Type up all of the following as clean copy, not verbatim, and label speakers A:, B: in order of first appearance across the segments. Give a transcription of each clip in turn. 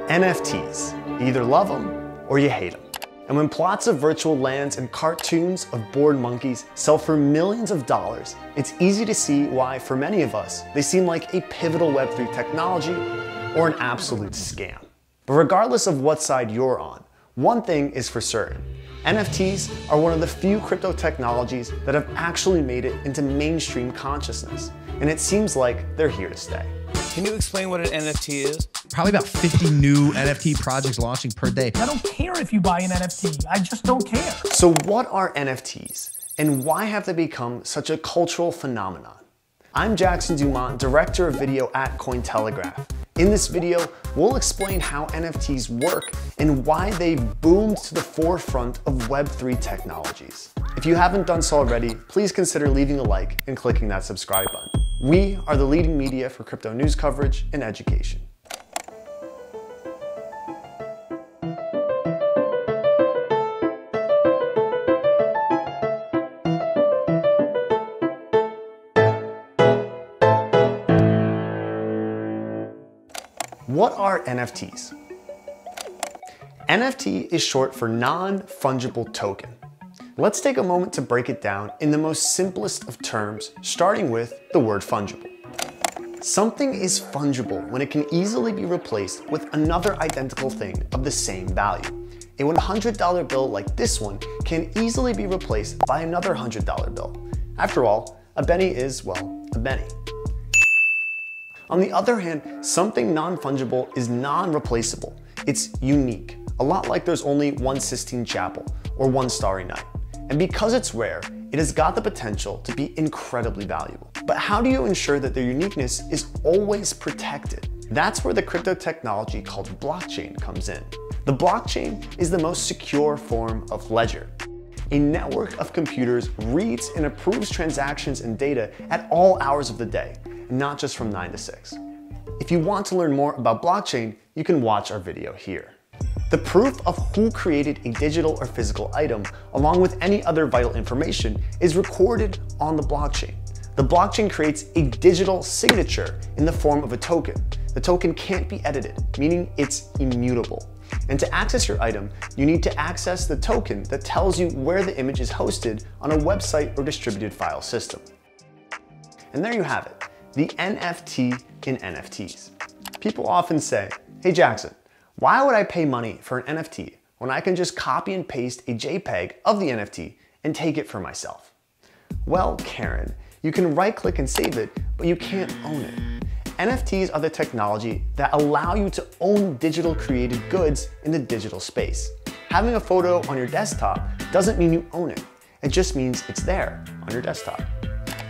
A: NFTs. You either love them or you hate them. And when plots of virtual lands and cartoons of bored monkeys sell for millions of dollars, it's easy to see why, for many of us, they seem like a pivotal Web3 technology or an absolute scam. But regardless of what side you're on, one thing is for certain. NFTs are one of the few crypto technologies that have actually made it into mainstream consciousness. And it seems like they're here to stay.
B: Can you explain what an NFT is?
C: Probably about 50 new NFT projects launching per day.
D: I don't care if you buy an NFT. I just don't care.
A: So what are NFTs and why have they become such a cultural phenomenon? I'm Jackson Dumont, Director of Video at CoinTelegraph. In this video, we'll explain how NFTs work and why they've boomed to the forefront of Web3 technologies. If you haven't done so already, please consider leaving a like and clicking that subscribe button. We are the leading media for crypto news coverage and education. What are NFTs? NFT is short for non-fungible token. Let's take a moment to break it down in the most simplest of terms, starting with the word fungible. Something is fungible when it can easily be replaced with another identical thing of the same value. A $100 bill like this one can easily be replaced by another $100 bill. After all, a penny is, well, a penny. On the other hand, something non-fungible is non-replaceable. It's unique, a lot like there's only one Sistine Chapel or one Starry Night. And because it's rare, it has got the potential to be incredibly valuable. But how do you ensure that their uniqueness is always protected? That's where the crypto technology called blockchain comes in. The blockchain is the most secure form of ledger. A network of computers reads and approves transactions and data at all hours of the day, not just from 9 to 6. If you want to learn more about blockchain, you can watch our video here. The proof of who created a digital or physical item, along with any other vital information, is recorded on the blockchain. The blockchain creates a digital signature in the form of a token. The token can't be edited, meaning it's immutable. And to access your item, you need to access the token that tells you where the image is hosted on a website or distributed file system. And there you have it, the NFT in NFTs. People often say, hey Jackson, why would I pay money for an NFT when I can just copy and paste a JPEG of the NFT and take it for myself? Well, Karen, you can right-click and save it, but you can't own it. NFTs are the technology that allow you to own digital created goods in the digital space. Having a photo on your desktop doesn't mean you own it. It just means it's there on your desktop.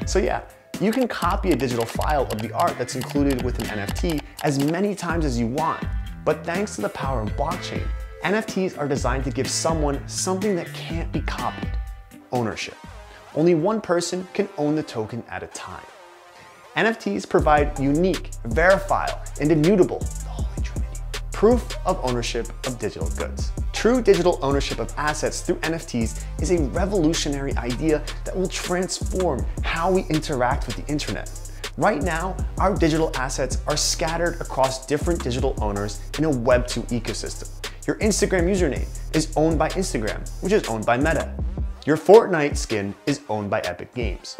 A: So yeah, you can copy a digital file of the art that's included with an NFT as many times as you want. But thanks to the power of blockchain, NFTs are designed to give someone something that can't be copied: ownership. Only one person can own the token at a time. NFTs provide unique, verifiable, and immutable, the holy trinity, proof of ownership of digital goods. True digital ownership of assets through NFTs is a revolutionary idea that will transform how we interact with the internet. Right now, our digital assets are scattered across different digital owners in a Web2 ecosystem. Your Instagram username is owned by Instagram, which is owned by Meta. Your Fortnite skin is owned by Epic Games.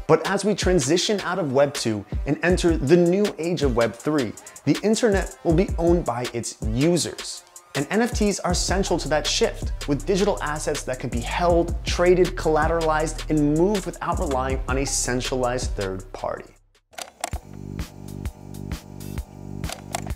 A: But as we transition out of Web 2 and enter the new age of Web 3, the internet will be owned by its users. And NFTs are central to that shift, with digital assets that can be held, traded, collateralized, and moved without relying on a centralized third party.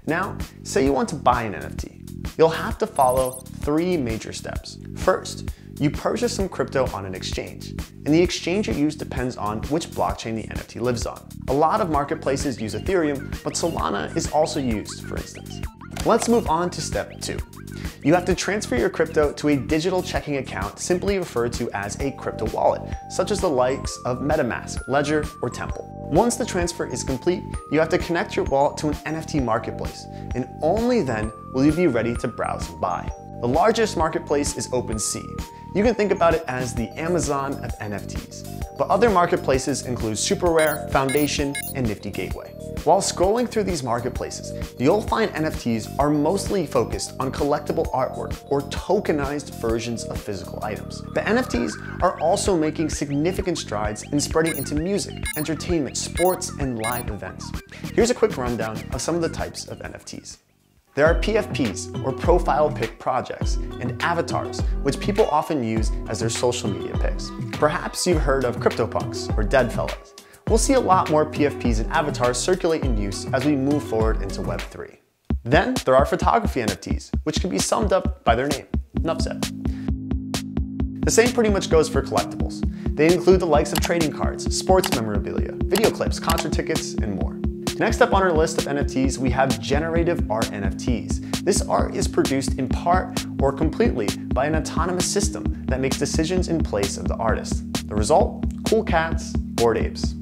A: Now, say you want to buy an NFT. You'll have to follow 3 major steps. First, you purchase some crypto on an exchange, and the exchange you use depends on which blockchain the NFT lives on. A lot of marketplaces use Ethereum, but Solana is also used, for instance. Let's move on to step 2. You have to transfer your crypto to a digital checking account, simply referred to as a crypto wallet, such as the likes of MetaMask, Ledger, or Temple. Once the transfer is complete, you have to connect your wallet to an NFT marketplace, and only then will you be ready to browse and buy. The largest marketplace is OpenSea. You can think about it as the Amazon of NFTs. But other marketplaces include SuperRare, Foundation, and Nifty Gateway. While scrolling through these marketplaces, you'll find NFTs are mostly focused on collectible artwork or tokenized versions of physical items. But NFTs are also making significant strides in spreading into music, entertainment, sports, and live events. Here's a quick rundown of some of the types of NFTs. There are PFPs, or profile pic projects, and avatars, which people often use as their social media pics. Perhaps you've heard of CryptoPunks, or Deadfellas. We'll see a lot more PFPs and avatars circulate in use as we move forward into Web3. Then there are photography NFTs, which can be summed up by their name, enough said. The same pretty much goes for collectibles. They include the likes of trading cards, sports memorabilia, video clips, concert tickets, and more. Next up on our list of NFTs, we have generative art NFTs. This art is produced in part or completely by an autonomous system that makes decisions in place of the artist. The result? Cool cats, bored apes.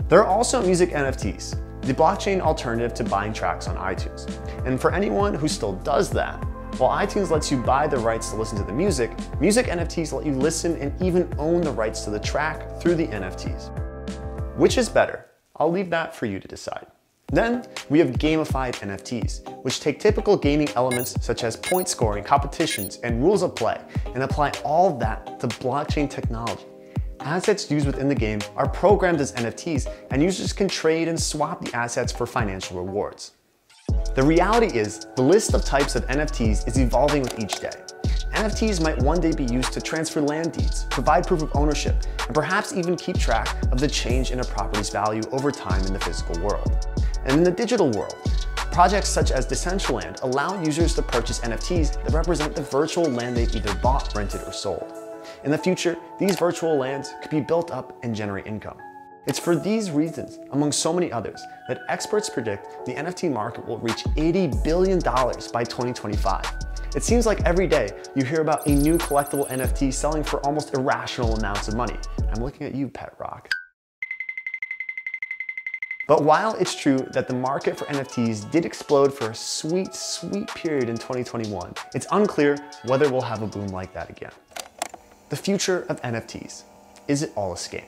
A: There are also music NFTs, the blockchain alternative to buying tracks on iTunes. And for anyone who still does that, while iTunes lets you buy the rights to listen to the music, music NFTs let you listen and even own the rights to the track through the NFTs. Which is better? I'll leave that for you to decide. Then we have gamified NFTs, which take typical gaming elements such as point scoring, competitions, and rules of play, and apply all that to blockchain technology. Assets used within the game are programmed as NFTs, and users can trade and swap the assets for financial rewards. The reality is, the list of types of NFTs is evolving with each day. NFTs might one day be used to transfer land deeds, provide proof of ownership, and perhaps even keep track of the change in a property's value over time in the physical world. And in the digital world, projects such as Decentraland allow users to purchase NFTs that represent the virtual land they've either bought, rented, or sold. In the future, these virtual lands could be built up and generate income. It's for these reasons, among so many others, that experts predict the NFT market will reach $80 billion by 2025. It seems like every day you hear about a new collectible NFT selling for almost irrational amounts of money. I'm looking at you, Pet Rock. But while it's true that the market for NFTs did explode for a sweet, sweet period in 2021, it's unclear whether we'll have a boom like that again. The future of NFTs. Is it all a scam?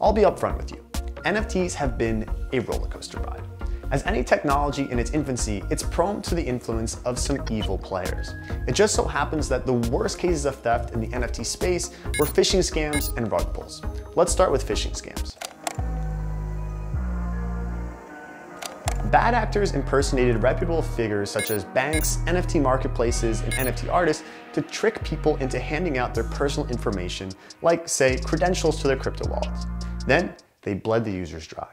A: I'll be upfront with you. NFTs have been a roller coaster ride. As any technology in its infancy, it's prone to the influence of some evil players. It just so happens that the worst cases of theft in the NFT space were phishing scams and rug pulls. Let's start with phishing scams. Bad actors impersonated reputable figures such as banks, NFT marketplaces, and NFT artists to trick people into handing out their personal information, like, say, credentials to their crypto wallets. Then, they bled the users dry.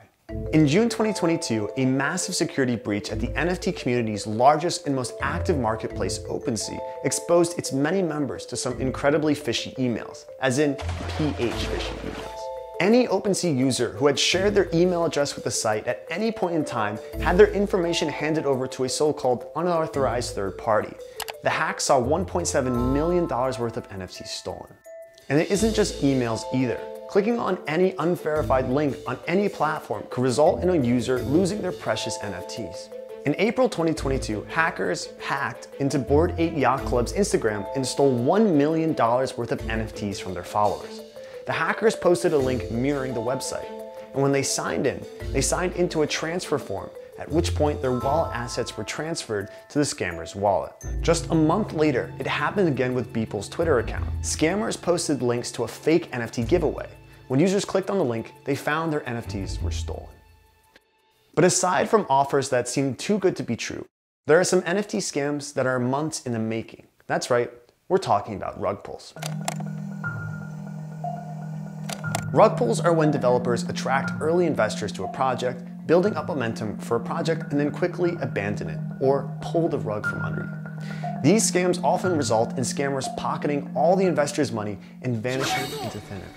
A: In June 2022, a massive security breach at the NFT community's largest and most active marketplace, OpenSea, exposed its many members to some incredibly fishy emails, as in PH fishy emails. Any OpenSea user who had shared their email address with the site at any point in time had their information handed over to a so-called unauthorized third party. The hack saw $1.7 million worth of NFTs stolen. And it isn't just emails either. Clicking on any unverified link on any platform could result in a user losing their precious NFTs. In April 2022, hackers hacked into Bored Ape Yacht Club's Instagram and stole $1 million worth of NFTs from their followers. The hackers posted a link mirroring the website, and when they signed into a transfer form, at which point their wallet assets were transferred to the scammer's wallet. Just a month later, it happened again with Beeple's Twitter account. Scammers posted links to a fake NFT giveaway. When users clicked on the link, they found their NFTs were stolen. But aside from offers that seem too good to be true, there are some NFT scams that are months in the making. That's right, we're talking about rug pulls. Rug pulls are when developers attract early investors to a project, building up momentum for a project and then quickly abandon it, or pull the rug from under you. These scams often result in scammers pocketing all the investors' money and vanishing into thin air.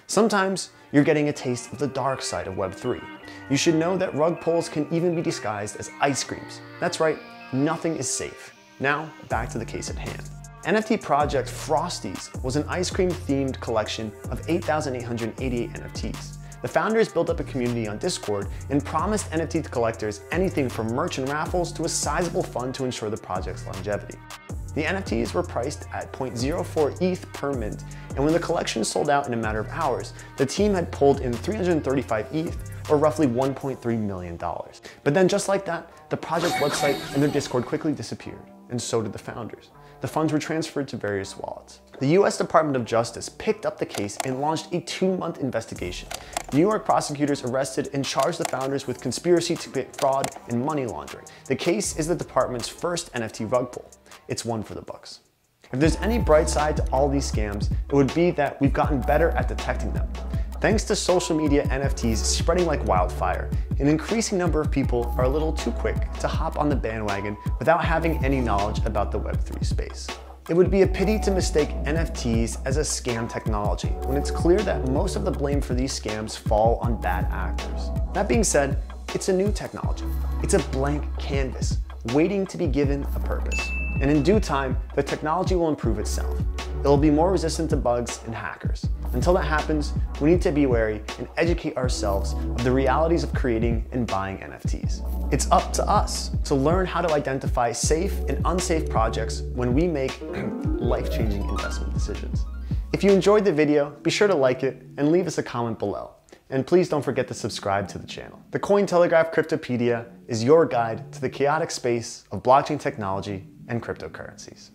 A: Sometimes you're getting a taste of the dark side of Web3. You should know that rug pulls can even be disguised as ice creams. That's right, nothing is safe. Now, back to the case at hand. NFT project Frosties was an ice cream themed collection of 8,888 NFTs. The founders built up a community on Discord and promised NFT collectors anything from merch and raffles to a sizable fund to ensure the project's longevity. The NFTs were priced at 0.04 ETH per mint, and when the collection sold out in a matter of hours, the team had pulled in 335 ETH, or roughly $1.3 million. But then just like that, the project website and their Discord quickly disappeared, and so did the founders. The funds were transferred to various wallets. The US Department of Justice picked up the case and launched a 2-month investigation. New York prosecutors arrested and charged the founders with conspiracy to commit fraud and money laundering. The case is the department's first NFT rug pull. It's one for the books. If there's any bright side to all these scams, it would be that we've gotten better at detecting them. Thanks to social media NFTs spreading like wildfire, an increasing number of people are a little too quick to hop on the bandwagon without having any knowledge about the Web3 space. It would be a pity to mistake NFTs as a scam technology when it's clear that most of the blame for these scams fall on bad actors. That being said, it's a new technology. It's a blank canvas waiting to be given a purpose. And in due time, the technology will improve itself. It will be more resistant to bugs and hackers. Until that happens, we need to be wary and educate ourselves of the realities of creating and buying NFTs. It's up to us to learn how to identify safe and unsafe projects when we make life-changing investment decisions. If you enjoyed the video, be sure to like it and leave us a comment below. And please don't forget to subscribe to the channel. The CoinTelegraph Cryptopedia is your guide to the chaotic space of blockchain technology and cryptocurrencies.